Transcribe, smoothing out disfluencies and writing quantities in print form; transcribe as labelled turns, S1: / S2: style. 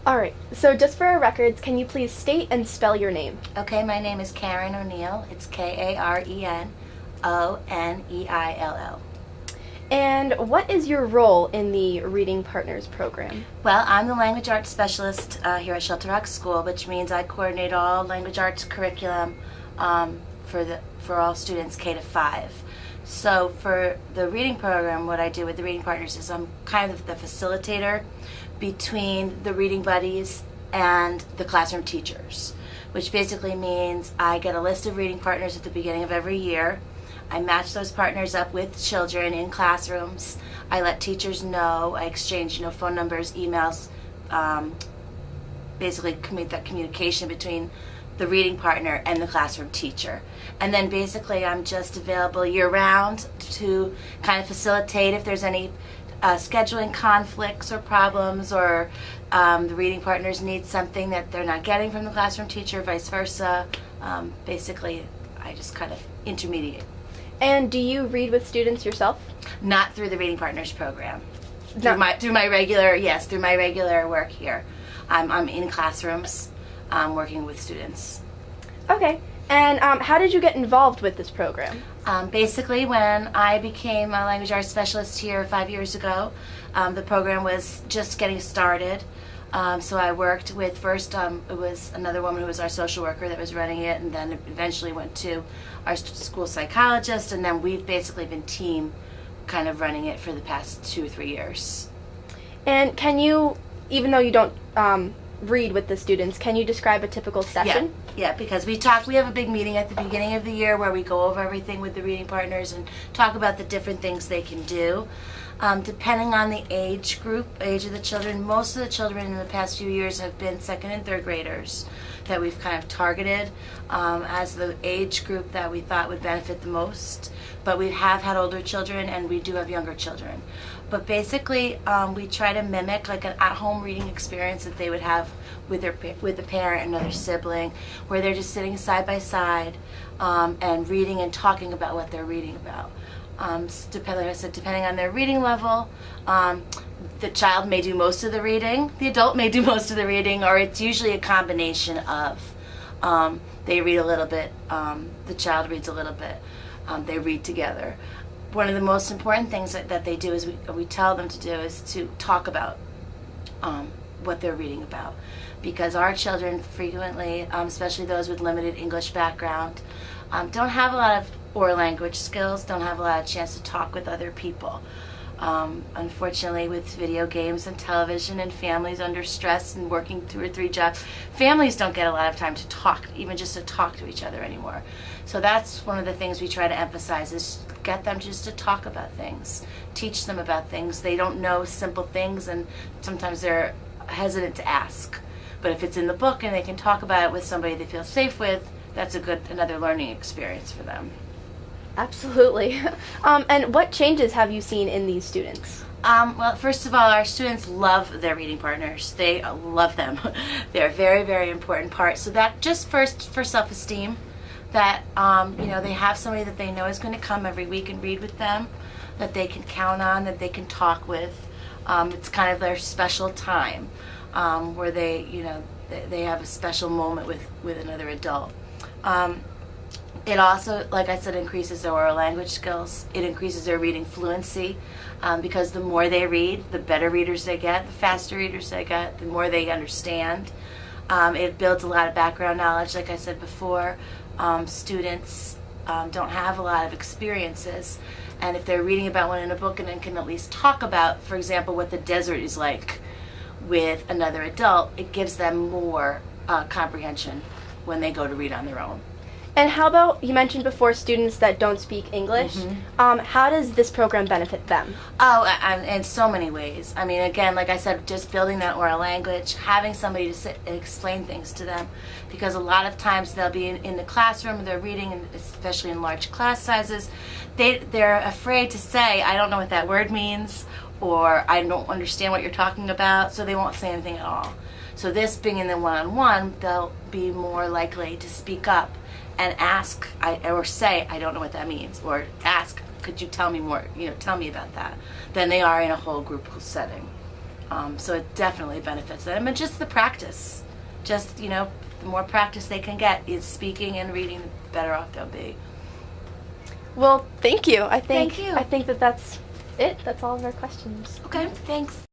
S1: All right, so just for our records, can you please state and spell your name?
S2: Okay, my name is Karen O'Neill. It's Karenoneill.
S1: And what is your role in the Reading Partners program?
S2: Well, I'm the language arts specialist here at Shelter Rock School, which means I coordinate all language arts curriculum for all students K to 5. So for the reading program, what I do with the Reading Partners is I'm kind of the facilitator between the reading buddies and the classroom teachers, which basically means I get a list of reading partners at the beginning of every year. I match those partners up with children in classrooms. I let teachers know. I exchange, phone numbers, emails, basically that communication between the reading partner and the classroom teacher. And then basically I'm just available year-round to kind of facilitate if there's any scheduling conflicts or problems, or the reading partners need something that they're not getting from the classroom teacher, vice versa. Basically, I just kind of intermediate.
S1: And do you read with students yourself?
S2: Not through the Reading Partners program. Through my regular work here. I'm in classrooms working with students.
S1: Okay. And how did you get involved with this program?
S2: Basically, when I became a language arts specialist here 5 years ago, the program was just getting started. So I worked with first, it was another woman who was our social worker that was running it, and then eventually went to our school psychologist, and then we've basically been team kind of running it for the past 2 or 3 years.
S1: And can you, even though you don't read with the students, can you describe a typical session?
S2: Yeah, because we have a big meeting at the beginning of the year where we go over everything with the reading partners and talk about the different things they can do. Depending on the age of the children, most of the children in the past few years have been second and third graders that we've kind of targeted as the age group that we thought would benefit the most. But we have had older children, and we do have younger children. But basically, we try to mimic like an at-home reading experience that they would have with the parent and another sibling, where they're just sitting side by side and reading and talking about what they're reading about. Depending on their reading level, the child may do most of the reading, the adult may do most of the reading, or it's usually a combination of they read a little bit, the child reads a little bit, they read together. One of the most important things that they do is we tell them to do is to talk about what they're reading about, because our children frequently, especially those with limited English background, don't have a lot of oral language skills, don't have a lot of chance to talk with other people. Unfortunately, with video games and television and families under stress and working 2 or 3 jobs, families don't get a lot of time to talk, even just to talk to each other anymore. So that's one of the things we try to emphasize, is get them just to talk about things, teach them about things. They don't know simple things, and sometimes they're hesitant to ask. But if it's in the book and they can talk about it with somebody they feel safe with, that's another learning experience for them.
S1: Absolutely. And what changes have you seen in these students?
S2: Well, first of all, our students love their reading partners. They love them. They're a very, very important part. So that just first for self-esteem, that they have somebody that they know is going to come every week and read with them, that they can count on, that they can talk with. It's kind of their special time where they have a special moment with another adult. It also, like I said, increases their oral language skills. It increases their reading fluency, because the more they read, the better readers they get, the faster readers they get, the more they understand. It builds a lot of background knowledge, like I said before. Students don't have a lot of experiences, and if they're reading about one in a book and then can at least talk about, for example, what the desert is like with another adult, it gives them more comprehension when they go to read on their own.
S1: And how about, you mentioned before, students that don't speak English.
S2: Mm-hmm.
S1: How does this program benefit them?
S2: Oh, in so many ways. I mean, again, like I said, just building that oral language, having somebody to sit and explain things to them, because a lot of times they'll be in the classroom, they're reading, and especially in large class sizes, they're afraid to say, I don't know what that word means, or I don't understand what you're talking about, so they won't say anything at all. So this being in the one-on-one, they'll be more likely to speak up and ask, or say, I don't know what that means, or ask, could you tell me more, tell me about that, than they are in a whole group setting. So it definitely benefits them. And just the practice. Just, the more practice they can get is speaking and reading, the better off they'll be.
S1: Well, thank you. I think
S2: Thank you.
S1: I think that's it. That's all of our questions.
S2: Okay, thanks.